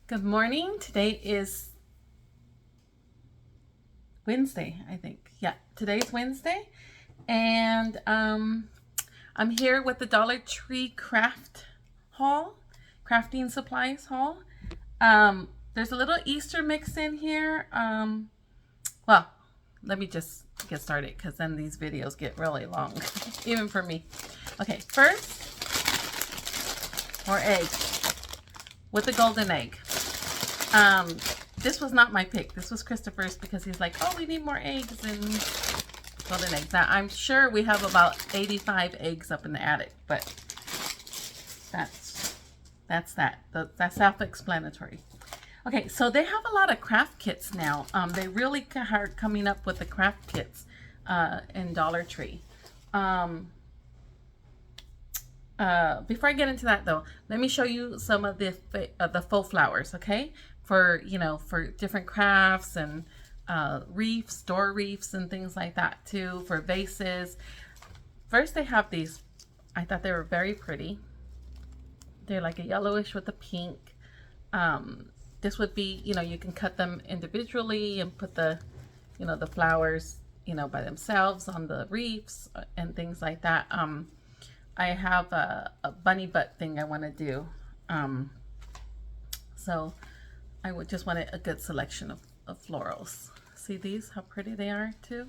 Good morning. Today is Wednesday, I think. Yeah, today's Wednesday. And I'm here with the Dollar Tree craft haul, crafting supplies haul. There's a little Easter mix in here. Well, let me just get started because then these videos get really long, even for me. Okay, first, more eggs with the golden egg. This was not my pick. This was Christopher's because he's like, oh, we need more eggs and golden eggs. Now, I'm sure we have about 85 eggs up in the attic, but that's that. That's self-explanatory. Okay, so they have a lot of craft kits now. They really are coming up with the craft kits in Dollar Tree. Before I get into that though, let me show you some of the faux flowers, okay? For for different crafts and reefs, door reefs, and things like that too. For vases. First, they have these. I thought they were very pretty. They're like a yellowish with a pink. This would be, you can cut them individually and put the flowers, by themselves on the reefs and things like that. I have a bunny butt thing I want to do. So I would just want a good selection of florals. See these, how pretty they are too.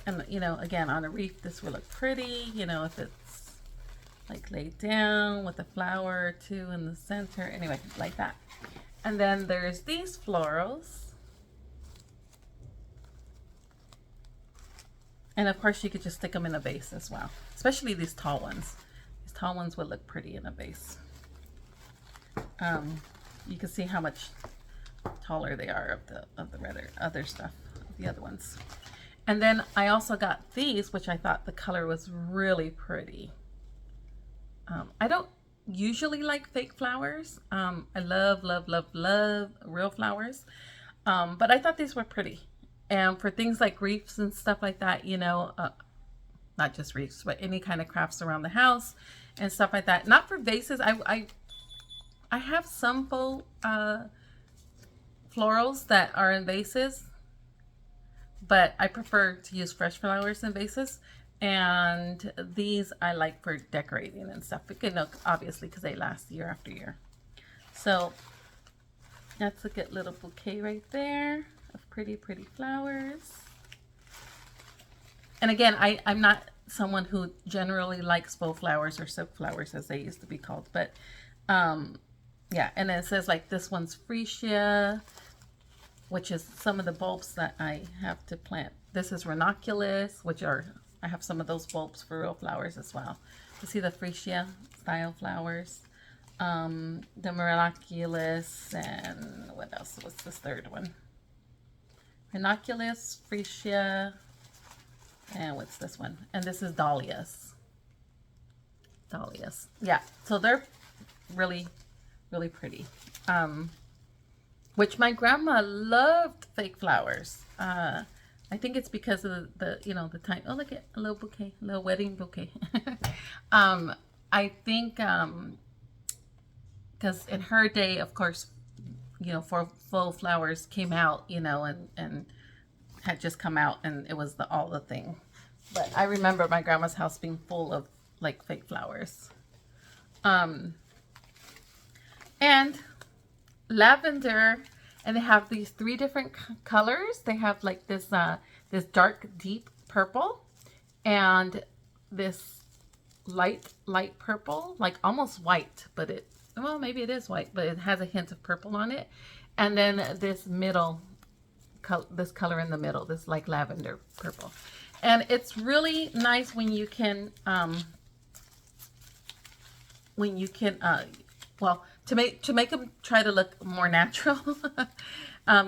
And again, on a reef, this will look pretty, if it's like laid down with a flower or two in the center. Anyway, like that. And then there's these florals. And of course, you could just stick them in a vase as well, especially these tall ones. These tall ones would look pretty in a vase. You can see how much taller they are of the other stuff, the other ones. And then I also got these, which I thought the color was really pretty. I don't usually like fake flowers. I love real flowers. But I thought these were pretty. And for things like reefs and stuff like that, not just reefs, but any kind of crafts around the house and stuff like that. Not for vases. I have some faux florals that are in vases, but I prefer to use fresh flowers in vases. And these I like for decorating and stuff. Obviously, because they last year after year. So that's a good little bouquet right there of pretty flowers. And again, I'm not someone who generally likes faux flowers or silk flowers as they used to be called, but yeah. And then it says like this one's freesia, which is some of the bulbs that I have to plant. This is ranunculus, I have some of those bulbs for real flowers as well. You see the freesia style flowers, the ranunculus, and what else was this third one? Ranunculus, freesia, and what's this one? And this is dahlias. Dahlias. Yeah, so they're really pretty. Which my grandma loved fake flowers. I think it's because of the time. Oh, look at a little bouquet, a little wedding bouquet. I think because in her day, of course, for faux flowers came out, and had just come out, and it was all the thing. But I remember my grandma's house being full of like fake flowers. And lavender, and they have these 3 different colors. They have like this this dark deep purple and this light purple, like almost white, but well, maybe it is white, but it has a hint of purple on it. And then this middle this color in the middle, this like lavender purple. And it's really nice when you can well, to make them try to look more natural,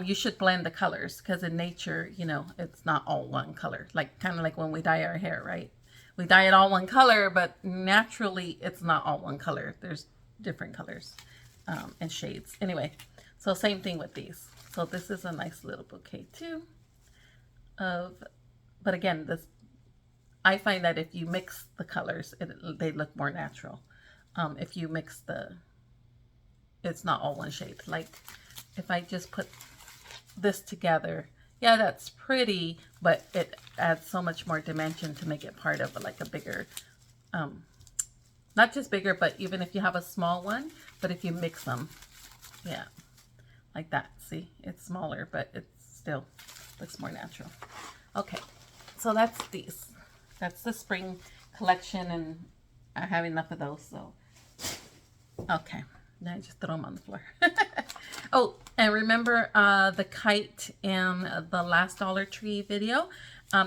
you should blend the colors, because in nature, it's not all one color. Like kind of like when we dye our hair, right? We dye it all one color, but naturally it's not all one color. There's different colors and shades. Anyway, so same thing with these. So this is a nice little bouquet too. But again, I find that if you mix the colors, they look more natural. If you mix the it's not all one shade. Like if I just put this together, yeah, that's pretty, but it adds so much more dimension to make it part of like a bigger, not just bigger, but even if you have a small one, but if you mix them, yeah, like that. See, it's smaller, but it still looks more natural. Okay, so that's these. That's the spring collection, and I have enough of those, so okay. Then I just throw them on the floor. Oh, and remember the kite in the last Dollar Tree video?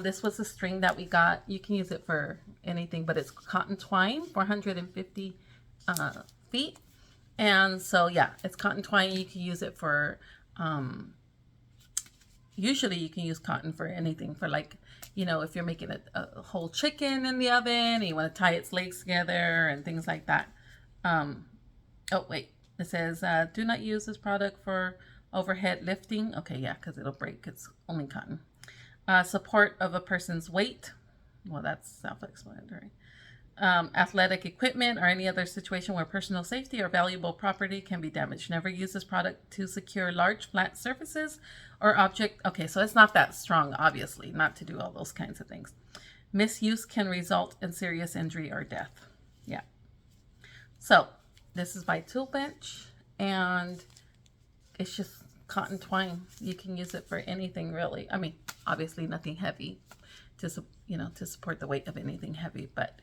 This was a string that we got. You can use it for anything, but it's cotton twine, 450 feet. And so, yeah, it's cotton twine. You can use it for, usually you can use cotton for anything, for like, you know, if you're making a whole chicken in the oven and you want to tie its legs together and things like that. Oh, wait. It says, do not use this product for overhead lifting. Okay, yeah, because it'll break. It's only cotton. Support of a person's weight. Well, that's self-explanatory. Athletic equipment or any other situation where personal safety or valuable property can be damaged. Never use this product to secure large flat surfaces or object. Okay, so it's not that strong, obviously, not to do all those kinds of things. Misuse can result in serious injury or death. Yeah. So this is by Tool Bench, and it's just cotton twine. You can use it for anything, really. I mean, obviously nothing heavy to support the weight of anything heavy, but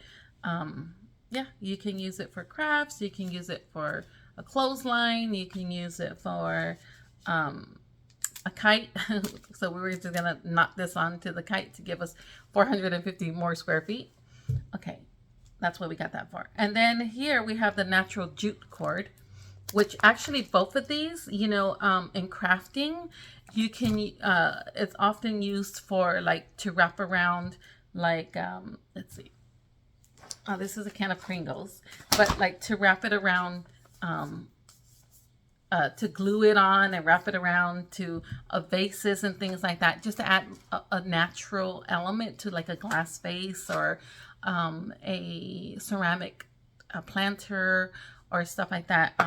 yeah, you can use it for crafts. You can use it for a clothesline. You can use it for a kite. So we were just gonna knot this onto the kite to give us 450 more square feet. Okay. That's what we got that for. And then here we have the natural jute cord, which actually both of these, you know, in crafting, you can, it's often used for like to wrap around, like, let's see. Oh, this is a can of Pringles, but like to wrap it around, to glue it on and wrap it around to vases and things like that, just to add a natural element to like a glass vase or a ceramic planter or stuff like that.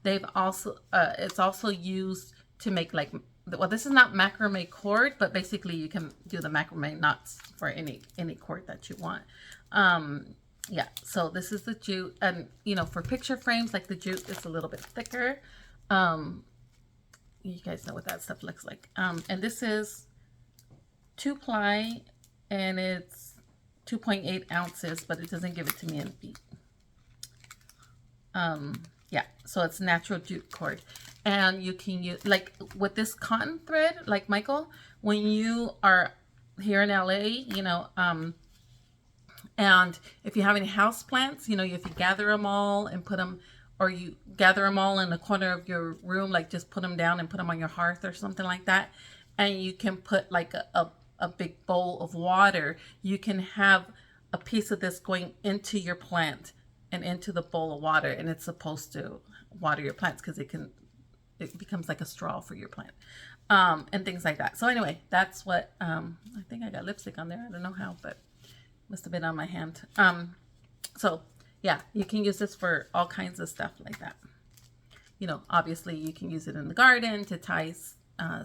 They've also it's also used to make like, well, this is not macrame cord, but basically you can do the macrame knots for any cord that you want. Yeah, so this is the jute, and you know, for picture frames, like the jute is a little bit thicker. You guys know what that stuff looks like. And this is 2-ply, and it's 2.8 ounces, but it doesn't give it to me in feet. Yeah, so it's natural jute cord, and you can use, like with this cotton thread, like Michael, when you are here in LA, you know, and if you have any house plants, you know, if you gather them all and put them, or you gather them all in the corner of your room, like just put them down and put them on your hearth or something like that, and you can put like a big bowl of water, you can have a piece of this going into your plant and into the bowl of water, and it's supposed to water your plants because it becomes like a straw for your plant, and things like that. So anyway, that's what, I think I got lipstick on there. I don't know how, but must have been on my hand. So yeah, you can use this for all kinds of stuff like that. You know, obviously you can use it in the garden to tie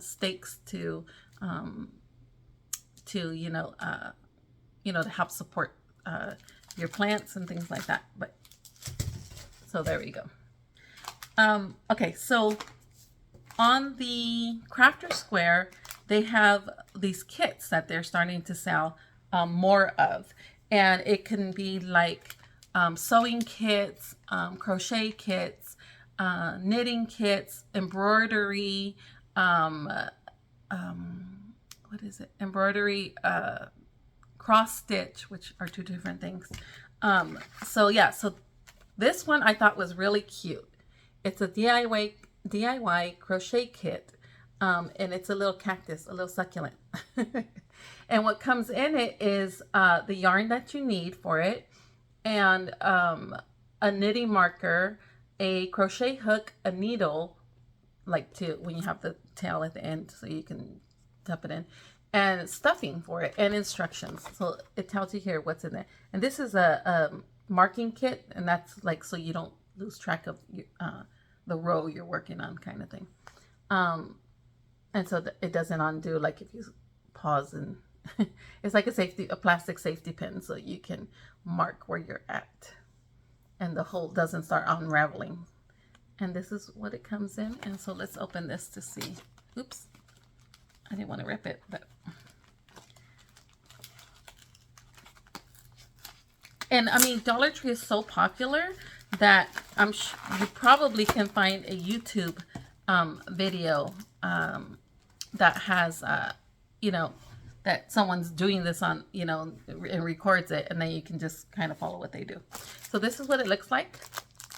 stakes to to help support your plants and things like that. But so there we go. Okay, so on the Crafter Square, they have these kits that they're starting to sell more of, and it can be like sewing kits, crochet kits, knitting kits, embroidery, what is it? Embroidery, cross stitch, which are two different things. So yeah, so this one I thought was really cute. It's a DIY crochet kit, and it's a little cactus, a little succulent. And what comes in it is the yarn that you need for it, and a knitting marker, a crochet hook, a needle, like to when you have the tail at the end so you can tuck it in, and stuffing for it, and instructions. So it tells you here what's in there. And this is a marking kit, and that's like so you don't lose track of the row you're working on, kind of thing. And so it doesn't undo, like if you pause, and it's like a plastic safety pin, so you can mark where you're at and the hole doesn't start unraveling. And this is what it comes in. And so let's open this to see. Oops, I didn't want to rip it, but. And I mean, Dollar Tree is so popular that you probably can find a YouTube video that has, you know, that someone's doing this on, you know, and records it, and then you can just kind of follow what they do. So this is what it looks like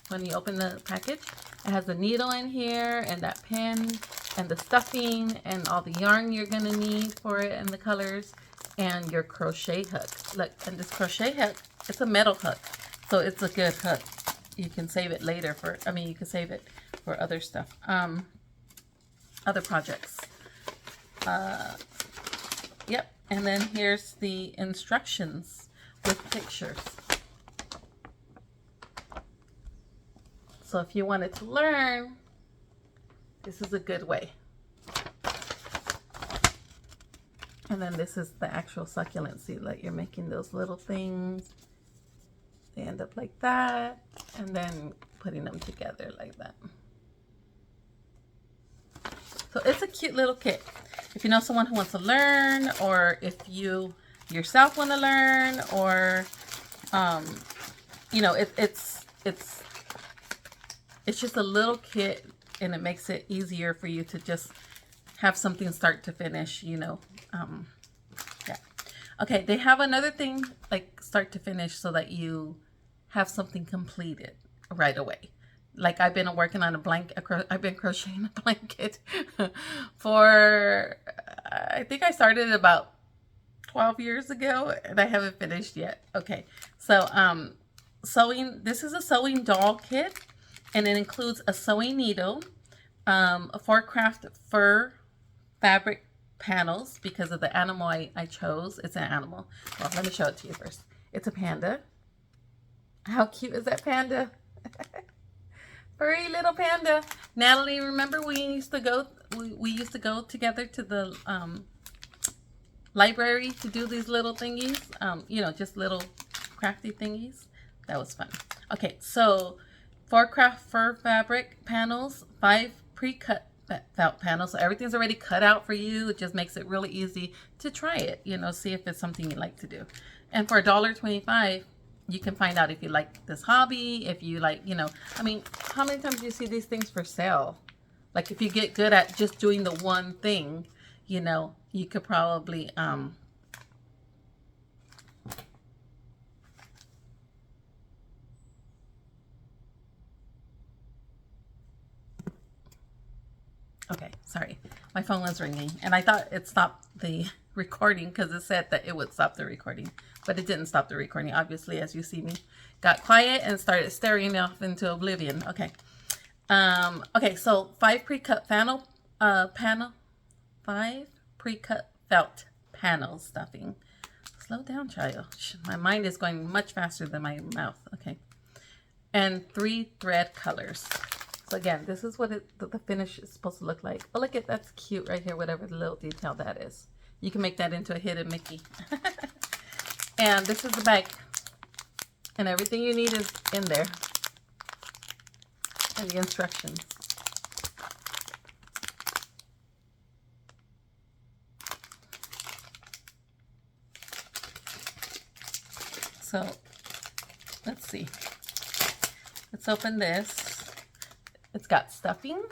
when you open the package. It has the needle in here, and that pin, and the stuffing, and all the yarn you're gonna need for it, and the colors, and your crochet hook. Look, and this crochet hook, it's a metal hook, so it's a good hook. You can save it later for, I mean, you can save it for other stuff, other projects. Yep, and then here's the instructions with pictures. So if you wanted to learn, this is a good way. And then this is the actual succulent. See, like you're making those little things. They end up like that, and then putting them together like that. So it's a cute little kit. If you know someone who wants to learn, or if you yourself want to learn, or you know, it's just a little kit, and it makes it easier for you to just have something start to finish, you know. Yeah. Okay, they have another thing like start to finish, so that you have something completed right away. Like I've been working on a blanket. I've been crocheting a blanket for, I think I started about 12 years ago, and I haven't finished yet. Okay, so sewing. This is a sewing doll kit, and it includes a sewing needle, a 4-craft fur fabric panels, because of the animal I chose. It's an animal. Well, let me show it to you first. It's a panda. How cute is that panda? Furry little panda. Natalie, remember we used to go together to the library to do these little thingies? You know, just little crafty thingies. That was fun. Okay, so 4-craft fur fabric panels, 5 pre-cut felt panels. So everything's already cut out for you. It just makes it really easy to try it, you know, see if it's something you like to do. And for $1.25, you can find out if you like this hobby, if you like, you know, I mean, how many times do you see these things for sale? Like if you get good at just doing the one thing, you know, you could probably, okay, sorry. My phone was ringing, and I thought it stopped the recording because it said that it would stop the recording, but it didn't stop the recording. Obviously, as you see me, got quiet and started staring off into oblivion. Okay. Okay, so 5 pre-cut five pre-cut felt panel stuffing. Slow down, child. My mind is going much faster than my mouth. Okay. And 3 thread colors. So again, this is what the finish is supposed to look like. Oh, look at that's cute right here, whatever the little detail that is. You can make that into a hidden Mickey. And this is the bag. And everything you need is in there. And the instructions. So, let's see. Let's open this. It's got stuffing,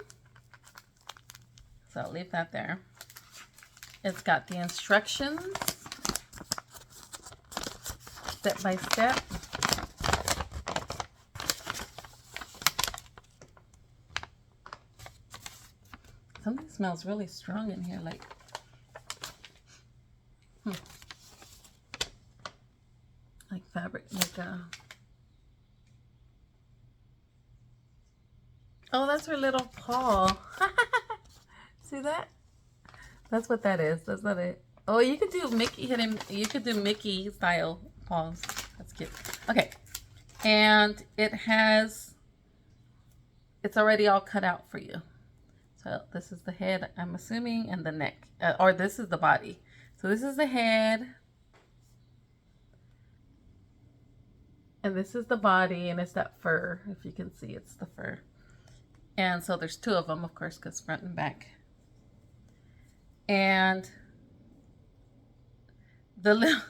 so I'll leave that there. It's got the instructions, step by step. Something smells really strong in here, like, like fabric, like a... Oh, that's her little paw. See that? That's what that is. That's not it. Oh, you could do Mickey hidden. You could do Mickey style paws. That's cute. Okay, and it has it's already all cut out for you. So this is the head, I'm assuming, and the neck, or this is the body. So this is the head, and this is the body, and it's that fur. If you can see, it's the fur. And so there's two of them, of course, because front and back. And the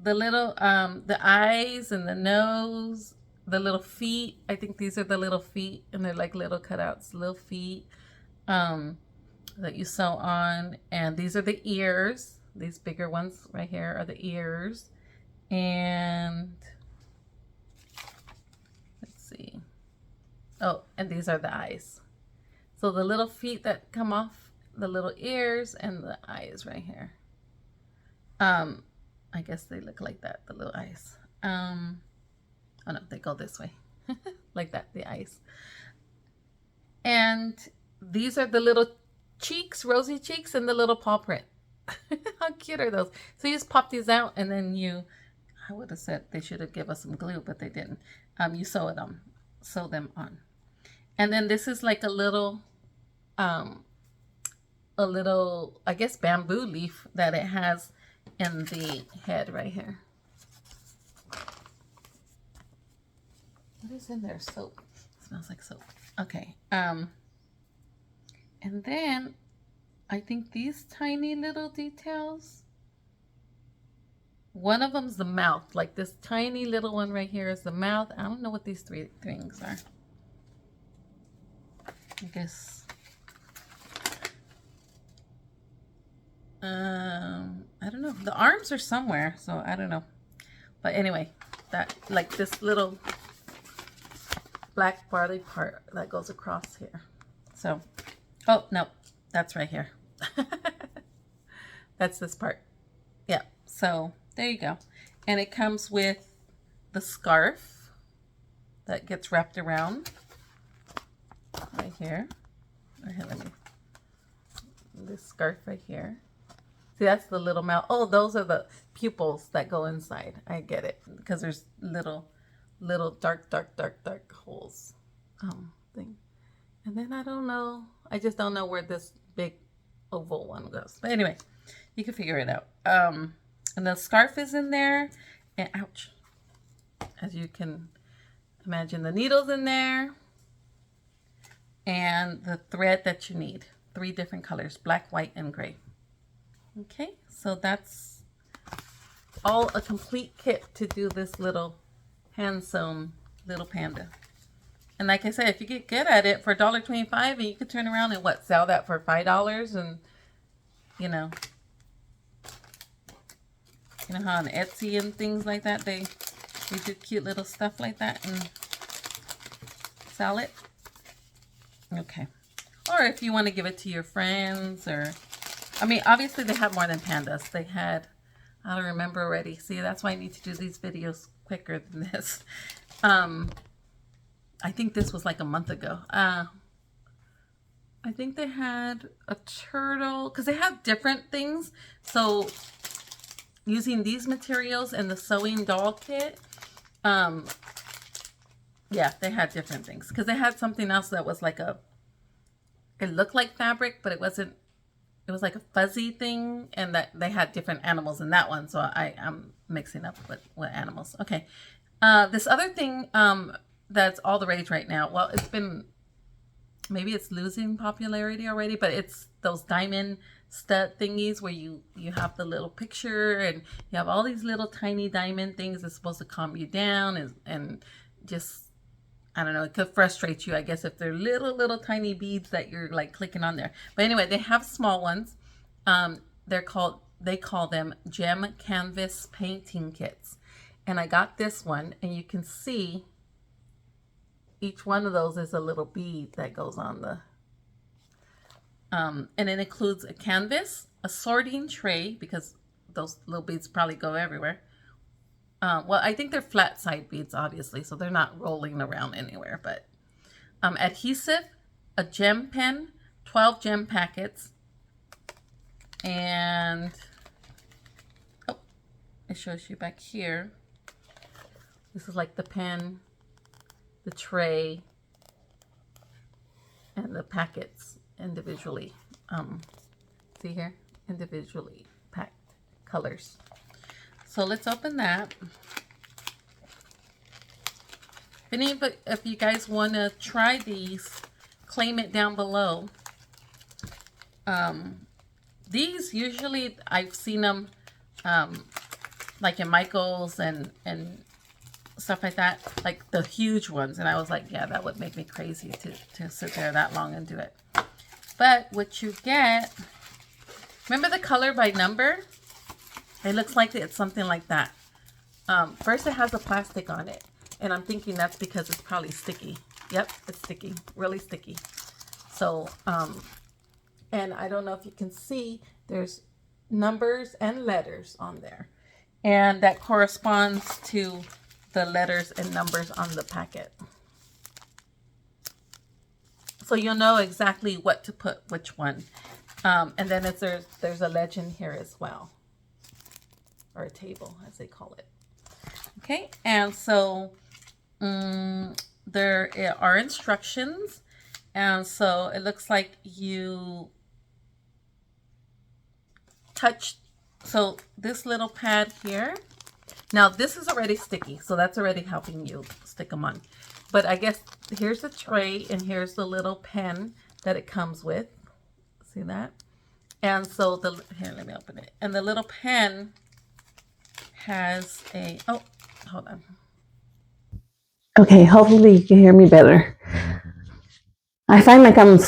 the eyes and the nose, the little feet. I think these are the little feet, and they're like little cutouts, little feet that you sew on. And these are the ears. These bigger ones right here are the ears. And let's see. Oh, and these are the eyes. So the little feet that come off the little ears and the eyes right here. I guess they look like that, the little eyes. Oh no, they go this way. Like that, the eyes. And these are the little cheeks, rosy cheeks, and the little paw print. How cute are those? So you just pop these out, and then I would have said they should have given us some glue, but they didn't. You sew them on. And then this is like a little, I guess, bamboo leaf that it has in the head right here. What is in there? Soap. It smells like soap. Okay. And then I think these tiny little details. One of them's the mouth. Like this tiny little one right here is the mouth. I don't know what these three things are. I guess. I don't know. The arms are somewhere, so I don't know. But anyway, that like this little black barley part that goes across here. So, oh no, that's right here. That's this part. Yeah. So there you go. And it comes with the scarf that gets wrapped around right here. Here, let me. This scarf right here. See, that's the little mouth. Oh, those are the pupils that go inside. I get it, because there's little dark holes thing. And then I don't know. I just don't know where this big oval one goes. But anyway, you can figure it out. And the scarf is in there. And ouch. As you can imagine, the needle's in there. And the thread that you need. 3 different colors, black, white, and gray. Okay, so that's all a complete kit to do this little hand-sewn little panda. And like I said, if you get good at it, for $1.25, and you could turn around and sell that for $5, and you know how on Etsy and things like that they do cute little stuff like that and sell it. Okay, or if you want to give it to your friends, or I mean, obviously they have more than pandas. They had, I don't remember already. See, that's why I need to do these videos quicker than this. I think this was like a month ago. I think they had a turtle, because they have different things. So using these materials and the sewing doll kit, yeah, they had different things. Because they had something else that was like it looked like fabric, but it wasn't. It was like a fuzzy thing, and that they had different animals in that one. So I'm mixing up with animals. Okay. This other thing that's all the rage right now. Well, maybe it's losing popularity already, but it's those diamond stud thingies where you have the little picture, and you have all these little tiny diamond things that's supposed to calm you down and just, I don't know, it could frustrate you, I guess, if they're little tiny beads that you're like clicking on there. But anyway, they have small ones. They call them gem canvas painting kits. And I got this one, and you can see each one of those is a little bead that goes on the, and it includes a canvas, a sorting tray, because those little beads probably go everywhere. Well, I think they're flat side beads, obviously, so they're not rolling around anywhere, but adhesive, a gem pen, 12 gem packets, and oh, it shows you back here. This is like the pen, the tray, and the packets individually. See here, individually packed colors. So let's open that. If you guys want to try these, claim it down below. These usually I've seen them like in Michael's and stuff like that, like the huge ones, and I was like, yeah, that would make me crazy to sit there that long and do it. But what you get, remember the color by number? It looks like it's something like that. First it has a plastic on it, and I'm thinking that's because it's probably sticky. Yep, it's sticky, really sticky. So and I don't know if you can see, there's numbers and letters on there, and that corresponds to the letters and numbers on the packet. So you'll know exactly what to put which one. And then there's a legend here as well, or a table as they call it. Okay, and so there are instructions, and so it looks like you touch, so this little pad here, now this is already sticky, so that's already helping you stick them on. But I guess here's the tray, and here's the little pen that it comes with. See that? And so here, let me open it. And the little pen has a, oh, hold on. Okay, hopefully you can hear me better. I find like I'm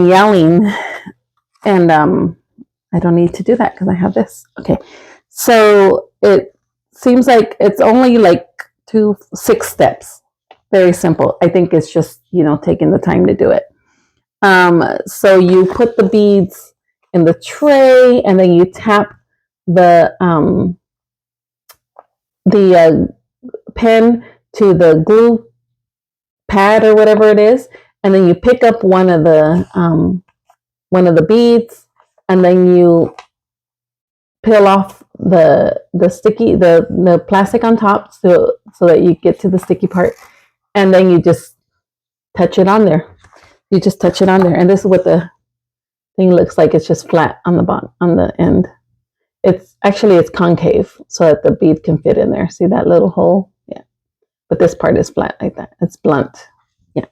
yelling, and I don't need to do that because I have this. Okay, so it seems like it's only like 6 steps. Very simple. I think it's just, taking the time to do it. So you put the beads in the tray, and then you tap the pen to the glue pad or whatever it is, and then you pick up one of the beads, and then you peel off the sticky the plastic on top so that you get to the sticky part, and then you just touch it on there. You just touch it on there, and this is what the thing looks like. It's just flat on the bottom, on the end. It's concave so that the bead can fit in there. See that little hole? Yeah. But this part is flat like that. It's blunt. Yeah.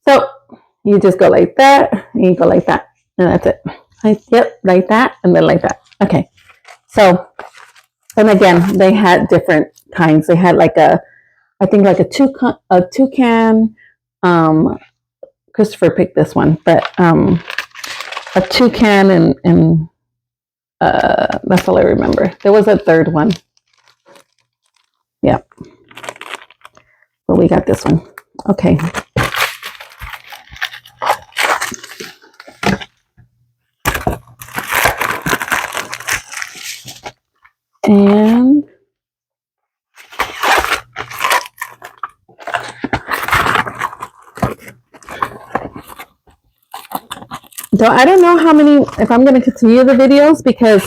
So you just go like that, and you go like that, and that's it. Yep, like that, and then like that. Okay. So, and again, they had different kinds. They had like a toucan. Christopher picked this one, but a toucan and that's all I remember. There was a third one. Yep. But we got this one. Okay. And I don't know if I'm going to continue the videos, because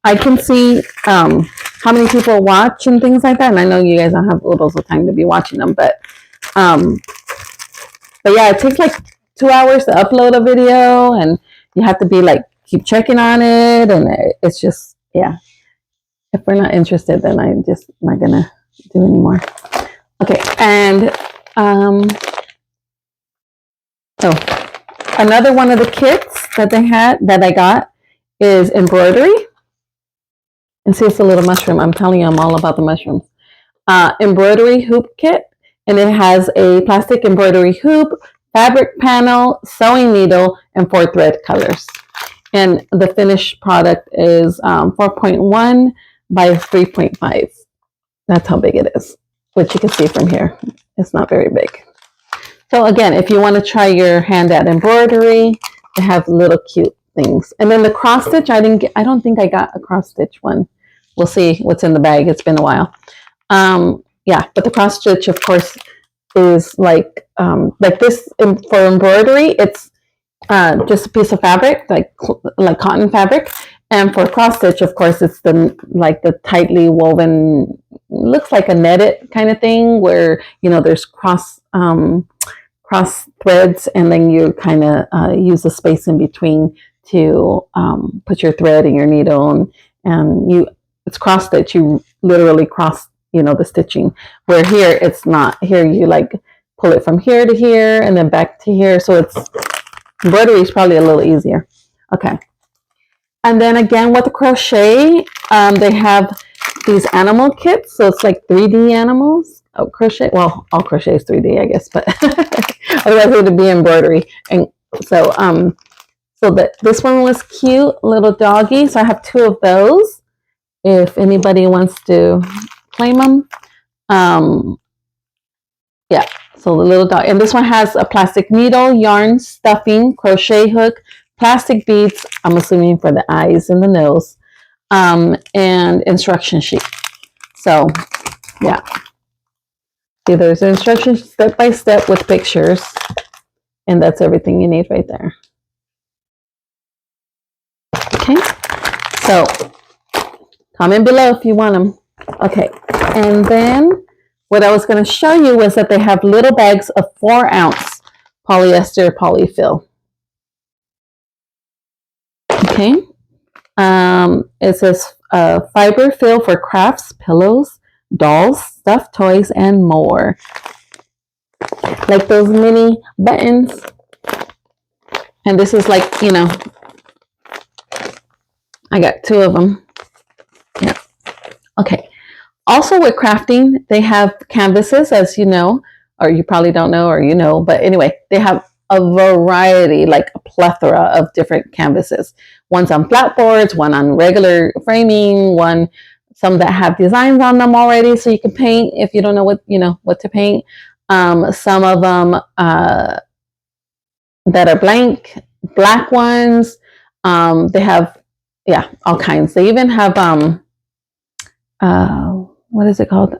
I can see how many people watch and things like that. And I know you guys don't have loads of time to be watching them, but yeah, it takes like 2 hours to upload a video, and you have to be like, keep checking on it. And it's just, yeah. If we're not interested, then I'm just not going to do anymore. Okay. And, another one of the kits that I got is embroidery. And see, it's a little mushroom. I'm telling you, I'm all about the mushrooms. Embroidery hoop kit. And it has a plastic embroidery hoop, fabric panel, sewing needle, and 4 thread colors. And the finished product is 4.1 by 3.5. That's how big it is, which you can see from here. It's not very big. So again, if you want to try your hand at embroidery, they have little cute things. And then the cross stitch, I don't think I got a cross stitch one. We'll see what's in the bag. It's been a while. Yeah, but the cross stitch, of course, is like this for embroidery. It's just a piece of fabric, like cotton fabric. And for cross stitch, of course, it's the tightly woven, looks like a netted kind of thing where, there's cross cross threads, and then you kind of use the space in between to put your thread and your needle, and it's cross stitch. You literally cross, the stitching. Where here it's not. Here you like pull it from here to here and then back to here. So it's embroidery is probably a little easier. Okay. And then again with the crochet, they have these animal kits. So it's like 3D animals. Oh, crochet. Well, all crochet is 3D, I guess, but otherwise it would be embroidery. And so, this one was cute, little doggy. So I have 2 of those. If anybody wants to claim them, yeah. So the little dog, and this one has a plastic needle, yarn, stuffing, crochet hook, plastic beads. I'm assuming for the eyes and the nose, and instruction sheet. So, yeah. See, there's an instruction step by step with pictures, and that's everything you need right there. Okay. So, comment below if you want them. Okay, and then what I was going to show you was that they have little bags of 4-ounce polyester polyfill. Okay. It says fiber fill for crafts, pillows, dolls, stuffed toys, and more. Like those mini buttons. And this is like, I got 2 of them. Yeah. Okay. Also with crafting, they have canvases, as you know, or you probably don't know, or but anyway, they have a variety, like a plethora of different canvases. One's on flat boards, one on regular framing, some that have designs on them already, so you can paint if you don't know what to paint. Some of them that are black ones. They have, all kinds. They even have what is it called?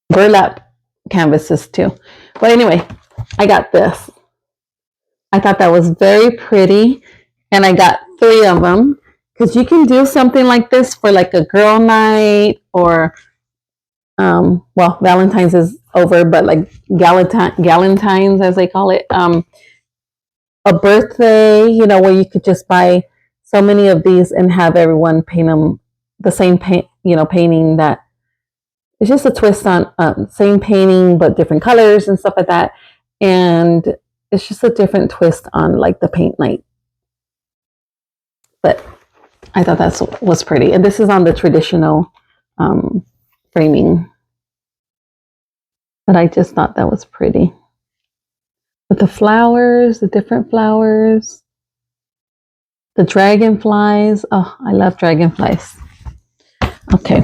Burlap canvases too. But anyway, I got this. I thought that was very pretty, and I got 3 of them because you can do something like this for like a girl night, or Valentine's is over, but like Galentine's, as they call it, a birthday, where you could just buy so many of these and have everyone paint them the same paint, painting that it's just a twist on same painting but different colors and stuff like that, and it's just a different twist on like the paint night. But I thought that was pretty, and this is on the traditional framing, but I just thought that was pretty with the flowers, the different flowers, the dragonflies. Oh, I love dragonflies. Okay,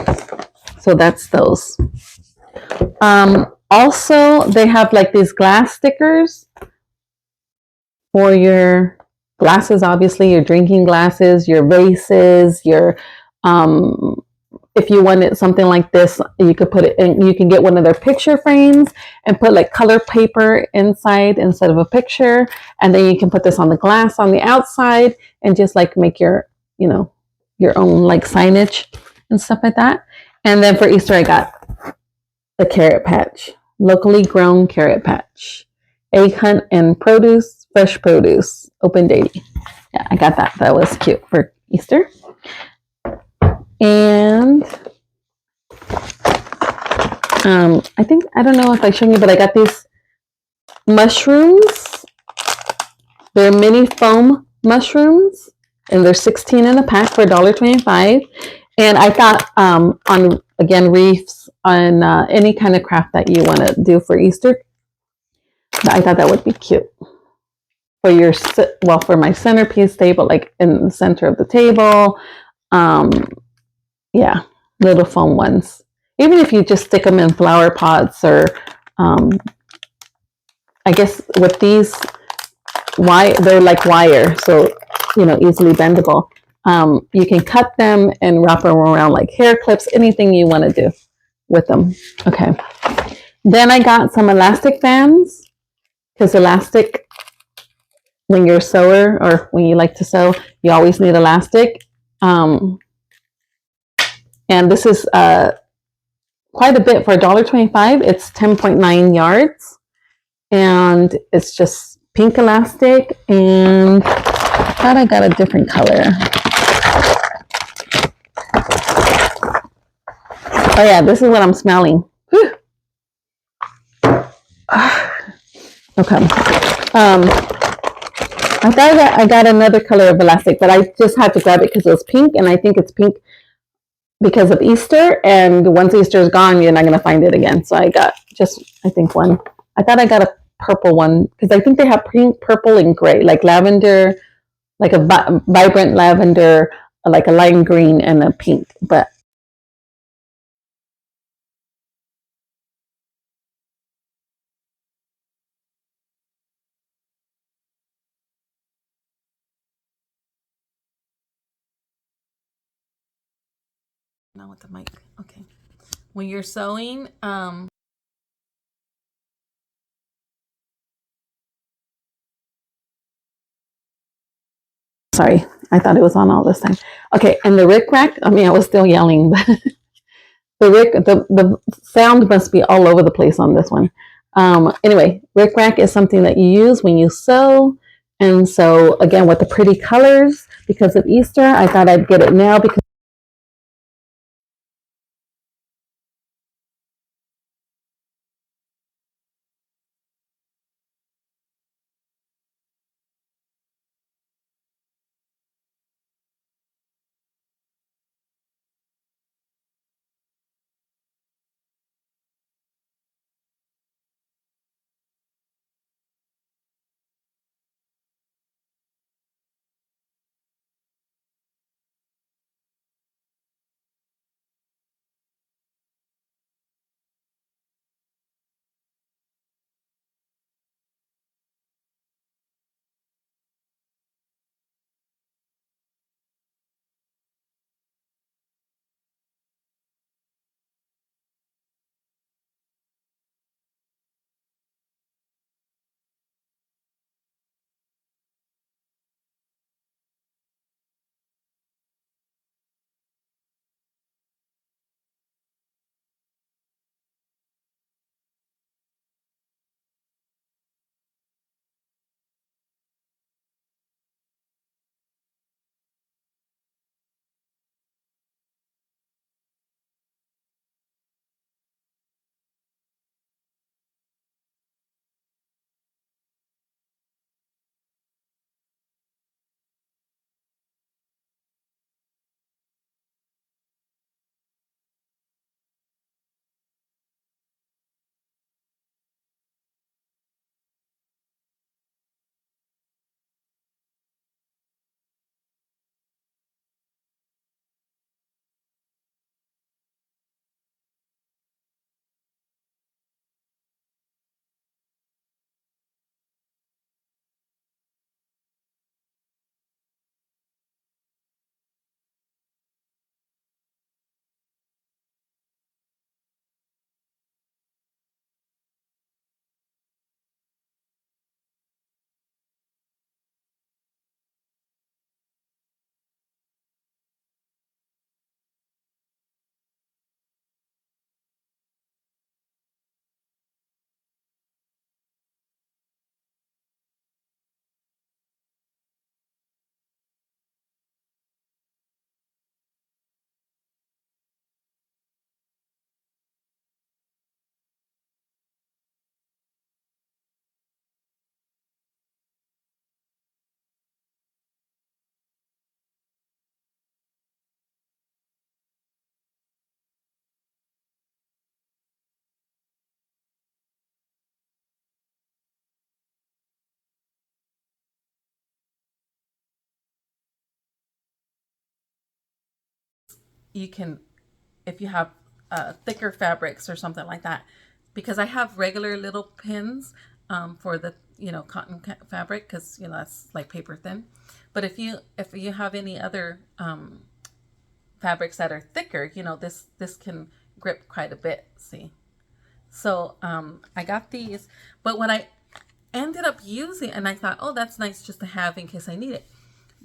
so that's those. Also, they have like these glass stickers for your glasses, obviously, your drinking glasses, your vases, your if you wanted something like this, you could put it in, you can get one of their picture frames and put like color paper inside instead of a picture, and then you can put this on the glass on the outside and just like make your your own like signage and stuff like that. And then for Easter, I got the carrot patch, locally grown carrot patch, egg hunt and produce, fresh produce, open daily. Yeah, I got that. That was cute for Easter. And I don't know if I showed you, but I got these mushrooms. They're mini foam mushrooms, and they're 16 in a pack for $1.25. And I thought on, again, wreaths on any kind of craft that you want to do for Easter, I thought that would be cute for your, for my centerpiece table, like in the center of the table. Yeah, little foam ones. Even if you just stick them in flower pots, or I guess with these, they're like wire, so easily bendable. You can cut them and wrap them around like hair clips, anything you want to do with them. Okay. Then I got some elastic fans, because elastic, when you're a sewer or when you like to sew, you always need elastic. And this is quite a bit for $1.25. It's 10.9 yards, and it's just pink elastic. And I thought I got a different color. Oh yeah, this is what I'm smelling. Okay. I thought I got another color of elastic, but I just had to grab it because it was pink, and I think it's pink because of Easter. And once Easter is gone, you're not going to find it again. So I got just, I think, one. I thought I got a purple one because I think they have pink, purple, and gray, like lavender, like a vibrant lavender, like a lime green, and a pink. But Now with the mic. Okay. When you're sewing, sorry, I thought it was on all this time. Okay, and the Rick Rack. I mean, I was still yelling, but the sound must be all over the place on this one. Anyway, Rick Rack is something that you use when you sew. And so again, with the pretty colors, because of Easter, I thought I'd get it now because you can, if you have thicker fabrics or something like that, because I have regular little pins for the cotton fabric, because that's like paper thin. But if you have any other fabrics that are thicker, this can grip quite a bit. See, so I got these, but what I ended up using, and I thought, oh, that's nice just to have in case I need it.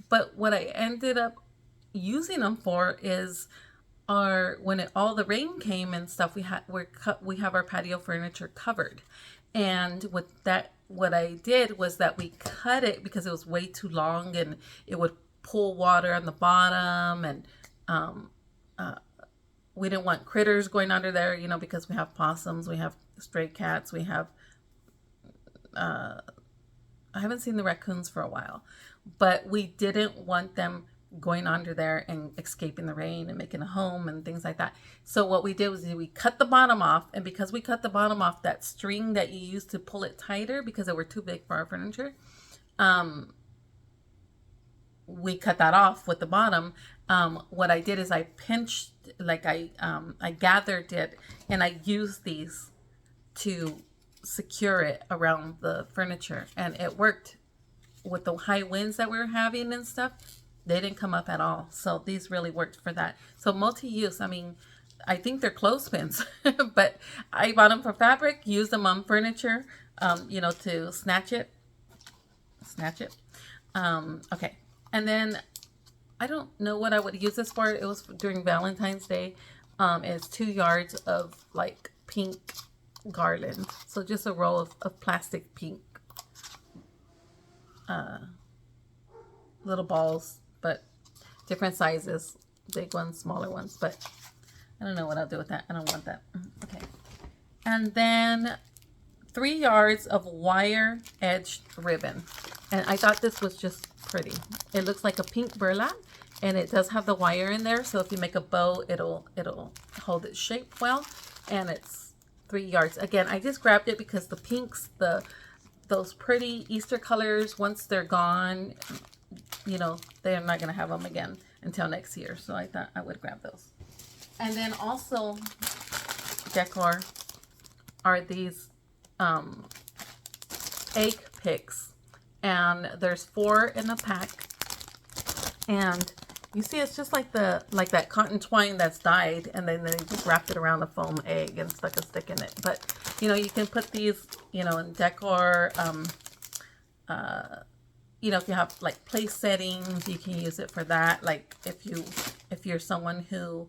But what I ended up using them for is all the rain came and stuff, we have our patio furniture covered. And with that, what I did was that we cut it because it was way too long and it would pull water on the bottom, and we didn't want critters going under there, because we have possums, we have stray cats, we have I haven't seen the raccoons for a while, but we didn't want them going under there and escaping the rain and making a home and things like that. So what we did was we cut the bottom off, and because we cut the bottom off, that string that you used to pull it tighter because they were too big for our furniture, we cut that off with the bottom. What I did is I pinched, like I gathered it, and I used these to secure it around the furniture, and it worked. With the high winds that we were having and stuff, they didn't come up at all. So these really worked for that. So multi-use, I mean, I think they're clothespins, but I bought them for fabric, used them on furniture, to snatch it. Okay. And then I don't know what I would use this for. It was during Valentine's Day. It's 2 yards of like pink garland. So just a roll of plastic pink little balls, but different sizes, big ones, smaller ones, but I don't know what I'll do with that. I don't want that. Okay. And then 3 yards of wire edged ribbon. And I thought this was just pretty. It looks like a pink burlap, and it does have the wire in there. So if you make a bow, it'll hold its shape well. And it's 3 yards. Again, I just grabbed it because the pinks, those pretty Easter colors, once they're gone, they're not going to have them again until next year. So I thought I would grab those. And then also decor are these egg picks. And there's 4 in a pack. And you see, it's just like that cotton twine that's dyed, and then they just wrapped it around a foam egg and stuck a stick in it. But you can put these, in decor. If you have like place settings, you can use it for that. Like if you're someone who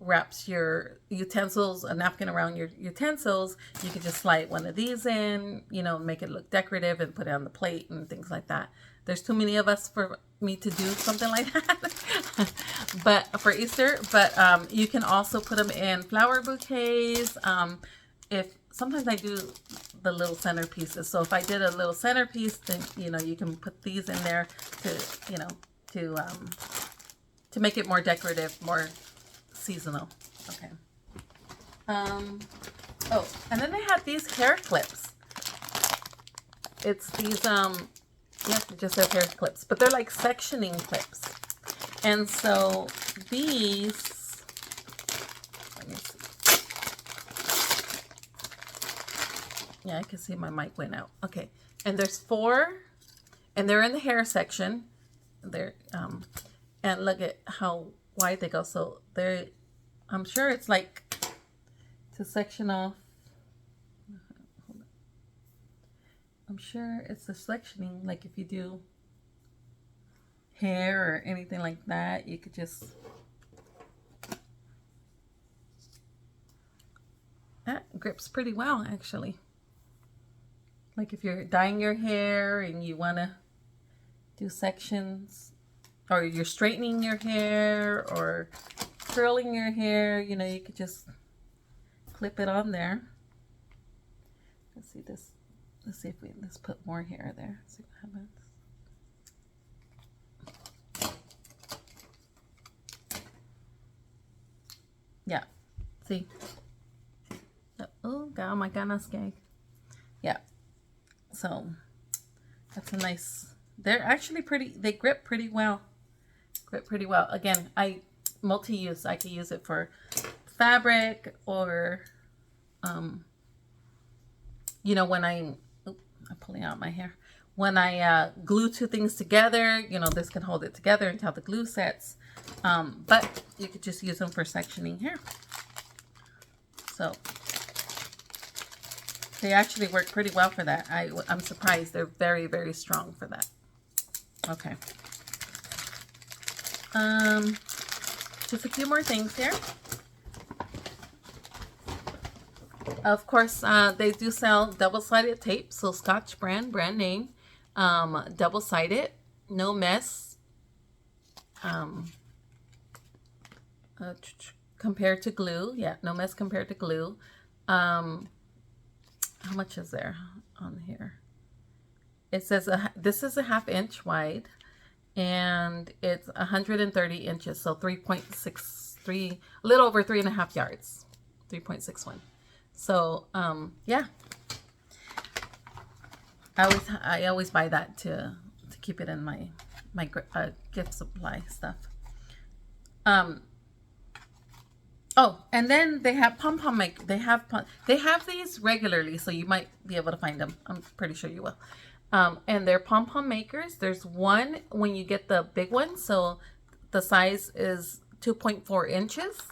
wraps your utensils, a napkin around your utensils, you could just slide one of these in, make it look decorative and put it on the plate and things like that. There's too many of us for me to do something like that, but for Easter. But you can also put them in flower bouquets. If sometimes I do the little centerpieces. So if I did a little centerpiece, then you can put these in there to make it more decorative, more seasonal. Okay. Oh, and then they have these hair clips. It's these it just says hair clips, but they're like sectioning clips. And so these, let me see. Yeah, I can see my mic went out. Okay. And there's 4, and they're in the hair section. They're and look at how wide they go. So I'm sure it's like to section off. I'm sure it's the sectioning, like if you do hair or anything like that, you could just, that grips pretty well actually. Like if you're dyeing your hair and you want to do sections, or you're straightening your hair or curling your hair, you could just clip it on there. Let's see this. Let's see if let's put more hair there. See what happens. Yeah. See? Oh, God, my ganas gag. Yeah. So that's a nice. They're actually pretty. They grip pretty well. Again, multi-use. I could use it for fabric or, when I'm pulling out my hair. When I glue 2 things together, this can hold it together until the glue sets. But you could just use them for sectioning hair. So they actually work pretty well for that. I'm surprised. They're very, very strong for that. Okay. just a few more things here. Of course, they do sell double-sided tape, so Scotch brand name, double-sided, no mess, compared to glue. Yeah, no mess compared to glue. How much is there on here? It says this is a 1/2 inch wide, and it's 130 inches, so 3.63, a little over 3.5 yards, 3.61. So yeah, I always buy that to keep it in my gift supply stuff. Oh, and then they have pom-pom make. They have these regularly, so you might be able to find them. I'm pretty sure you will. And they're pom-pom makers. There's one when you get the big one, so the size is 2.4 inches.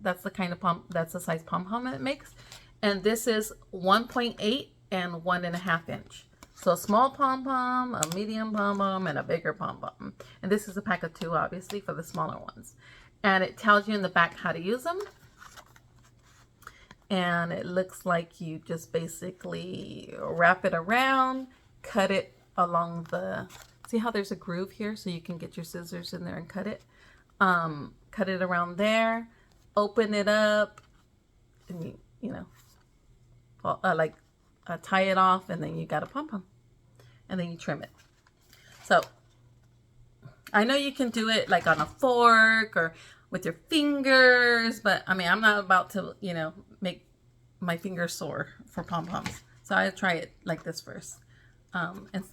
That's the kind of that's the size pom-pom it makes. And this is 1.8 and 1.5 inch. So a small pom-pom, a medium pom-pom, and a bigger pom-pom. And this is a pack of 2, obviously, for the smaller ones. And it tells you in the back how to use them. And it looks like you just basically wrap it around, cut it along the, see how there's a groove here? So you can get your scissors in there and cut it. Cut it around there, open it up, and you know, tie it off, and then you got a pom-pom. And then you trim it. So I know you can do it like on a fork or with your fingers, but I mean, I'm not about to, you know, make my fingers sore for pom-poms. So I'll try it like this first. And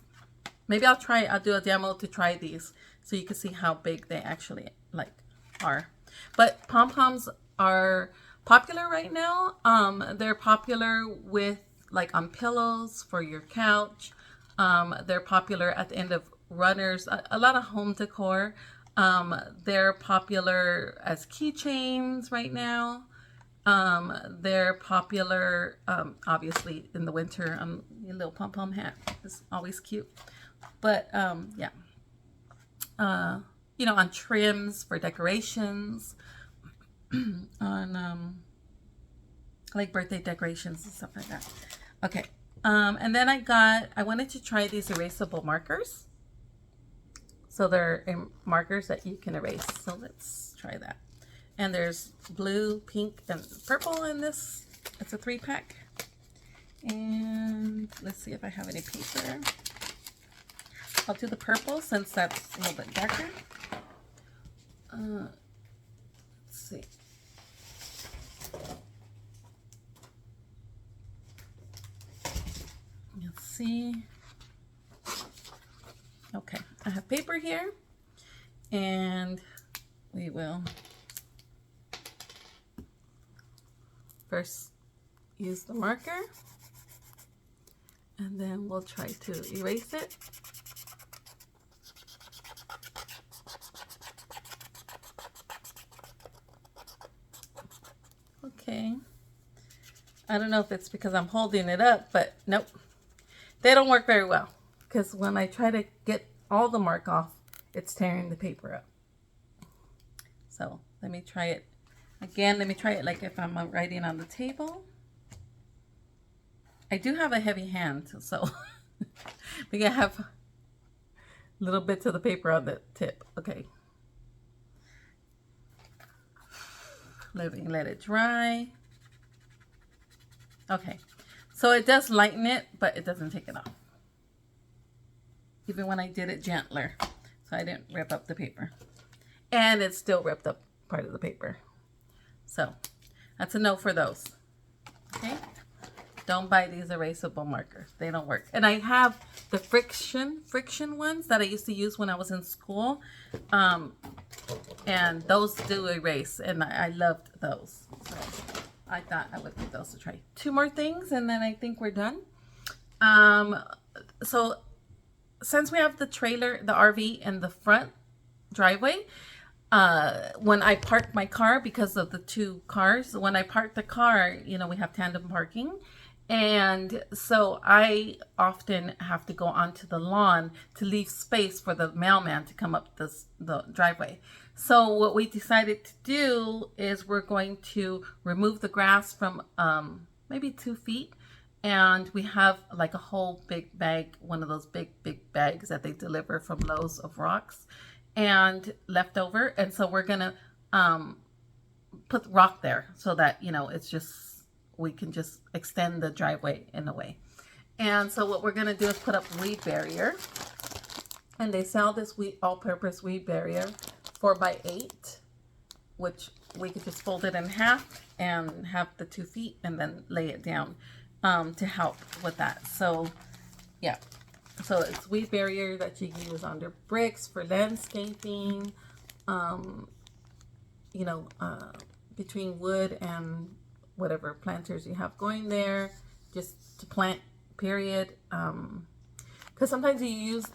maybe I'll do a demo to try these so you can see how big they actually are. But pom-poms are popular right now. They're popular with on pillows for your couch. They're popular at the end of runners, a lot of home decor. They're popular as keychains right now. They're popular, obviously, in the winter. Your little pom-pom hat is always cute. But, yeah. You know, on trims for decorations, on, like birthday decorations and stuff like that. Okay. And then I wanted to try these erasable markers. So they're markers that you can erase. So let's try that. And there's blue, pink, and purple in this. It's a 3-pack. And let's see if I have any paper. I'll do the purple since that's a little bit darker. Let's see. Let's see. Okay, I have paper here, and we will first use the marker, and then we'll try to erase it. Okay. I don't know if it's because I'm holding it up, but nope. They don't work very well because when I try to get all the mark off, it's tearing the paper up. So let me try it again. Let me try it like if I'm writing on the table. I do have a heavy hand, so we can have little bits of the paper on the tip. Okay. Let it dry. Okay. So it does lighten it, but it doesn't take it off. Even when I did it gentler. So I didn't rip up the paper. And it still ripped up part of the paper. So that's a no for those. Okay. Don't buy these erasable markers. They don't work. And I have the friction ones that I used to use when I was in school. And those do erase. And I loved those. So I thought I would give those a try. 2 more things and then I think we're done. So since we have the trailer, the RV in the front driveway, when I park my car, because of the 2 cars, when I park the car, you know, we have tandem parking, And so I often have to go onto the lawn to leave space for the mailman to come up the driveway. So what we decided to do is we're going to remove the grass from maybe 2 feet. And we have like a whole big bag, one of those big bags that they deliver from Lowe's of rocks and leftover. And so we're going to put rock there so that, it's just, we can just extend the driveway in a way. And so what we're going to do is put up weed barrier. And they sell this all-purpose weed barrier 4x8, which we could just fold it in half and have the 2 feet and then lay it down to help with that. So yeah, so it's weed barrier that you use under bricks for landscaping, between wood and whatever planters you have going there, just to plant, period. Because sometimes you use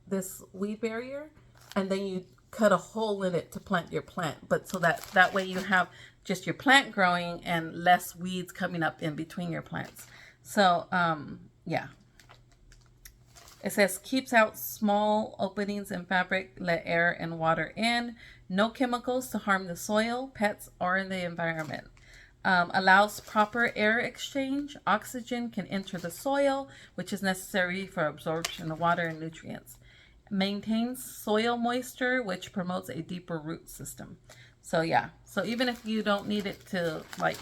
this weed barrier and then you cut a hole in it to plant your plant, but so that way you have just your plant growing and less weeds coming up in between your plants. So yeah, it says keeps out small openings in fabric, let air and water in, no chemicals to harm the soil, pets, or in the environment. Allows proper air exchange. Oxygen can enter the soil, which is necessary for absorption of water and nutrients. Maintains soil moisture, which promotes a deeper root system. So yeah, so even if you don't need it to like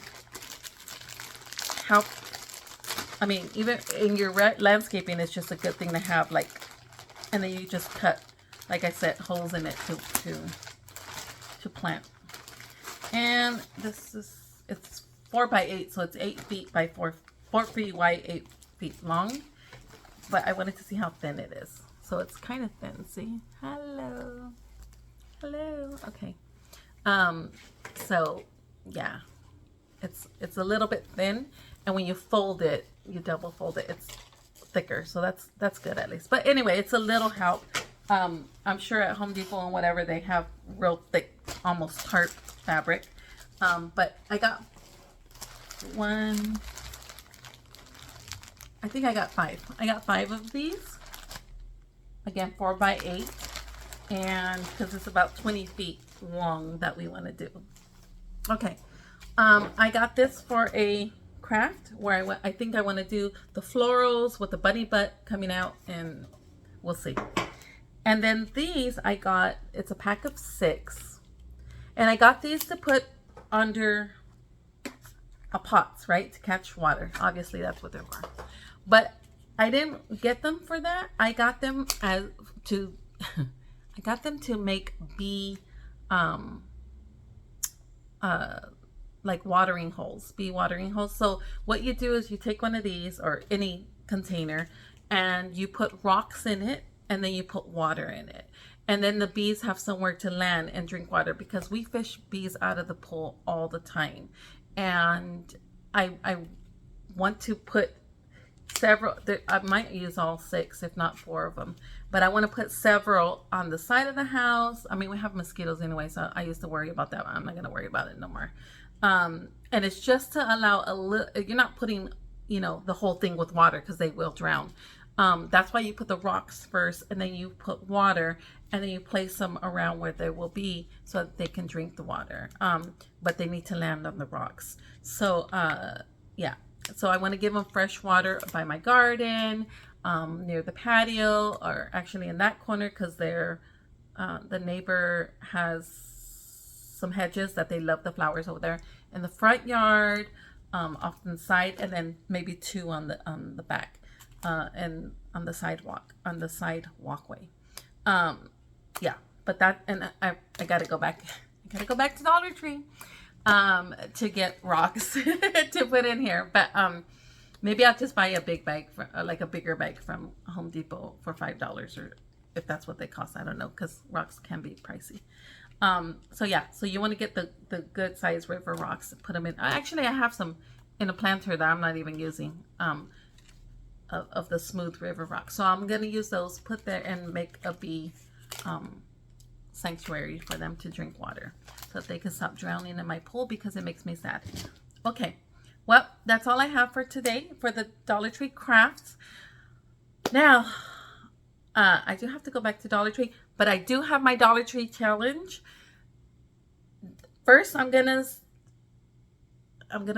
help, I mean, even in your landscaping, it's just a good thing to have, like, and then you just cut, like I said, holes in it to plant. And this is, it's 4x8, so it's 8 feet by 4 feet wide, 8 feet long. But I wanted to see how thin it is. So it's kind of thin. See? Hello. Okay. So yeah, it's a little bit thin, and when you fold it, you double fold it, it's thicker. So that's good at least. But anyway, it's a little help. I'm sure at Home Depot and whatever they have real thick, almost tarp fabric. But I got I think I got 5. I got 5 of these. Again, 4x8, and because it's about 20 feet long that we want to do. Okay, I got this for a craft where I think I want to do the florals with the bunny butt coming out, and we'll see. And then these I got, it's a pack of 6, and I got these to put under a pots, right, to catch water. Obviously that's what they're for, but I didn't get them for that. I got them to make bee like watering holes, bee watering holes. So what you do is you take one of these or any container and you put rocks in it, and then you put water in it, and then the bees have somewhere to land and drink water, because we fish bees out of the pool all the time. And I want to put several, I might use all 6 if not 4 of them, but I want to put several on the side of the house. I mean, we have mosquitoes anyway, so I used to worry about that. I'm not going to worry about it no more. And it's just to allow a little, you're not putting, the whole thing with water, because they will drown. That's why you put the rocks first, and then you put water, and then you place them around where they will be so that they can drink the water. But they need to land on the rocks. So yeah, so I want to give them fresh water by my garden, near the patio, or actually in that corner, because the neighbor has some hedges that they love the flowers over there. In the front yard, off to the side, and then maybe 2 on the back, and on the sidewalk, on the side walkway. Yeah, but that, and I gotta go back. I gotta go back to Dollar Tree to get rocks to put in here. But maybe I'll just buy a big bag, like a bigger bag from Home Depot for $5, or if that's what they cost. I don't know, because rocks can be pricey. So yeah, so you want to get the good size river rocks, put them in. Actually, I have some in a planter that I'm not even using, of the smooth river rock. So I'm gonna use those, put there, and make a bee sanctuary for them to drink water, so that they can stop drowning in my pool, because it makes me sad. Okay, well, that's all I have for today for the Dollar Tree crafts. Now, I do have to go back to Dollar Tree, but I do have my Dollar Tree challenge. First, I'm gonna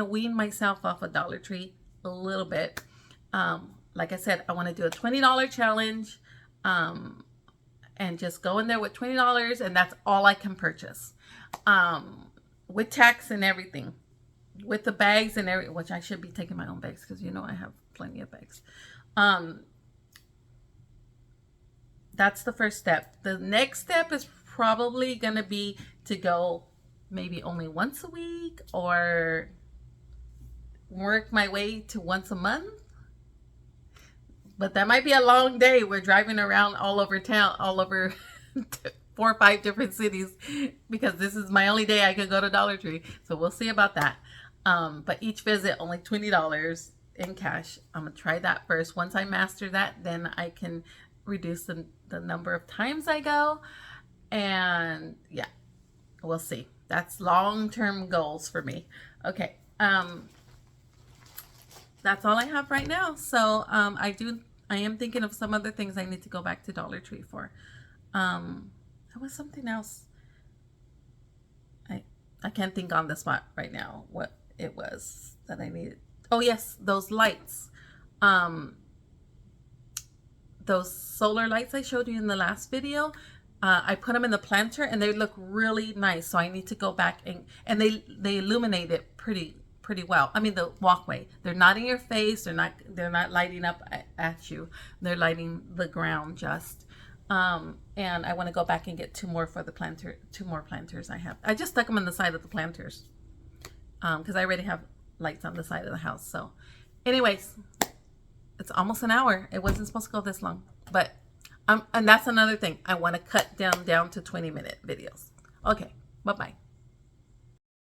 wean myself off of Dollar Tree a little bit. Like I said, I want to do a $20 challenge, and just go in there with $20, and that's all I can purchase, with tax and everything, with the bags and everything. Which I should be taking my own bags because I have plenty of bags. That's the first step. The next step is probably gonna be to go maybe only once a week, or work my way to once a month. But that might be a long day. We're driving around all over town, all over 4 or 5 different cities, because this is my only day I could go to Dollar Tree. So we'll see about that. But each visit only $20 in cash. I'm gonna try that first. Once I master that, then I can reduce the number of times I go. And yeah, we'll see. That's long-term goals for me. Okay. That's all I have right now. So I am thinking of some other things I need to go back to Dollar Tree for. There was something else. I can't think on the spot right now what it was that I needed. Oh yes, those lights. Those solar lights I showed you in the last video. I put them in the planter and they look really nice. So I need to go back and they illuminate it pretty well. I mean, the walkway, they're not in your face. They're not lighting up at you. They're lighting the ground just. And I want to go back and get 2 more for the planter. 2 more planters I have. I just stuck them on the side of the planters. Because I already have lights on the side of the house. So anyways, it's almost an hour. It wasn't supposed to go this long, but and that's another thing. I want to cut them down to 20-minute videos. Okay, bye-bye.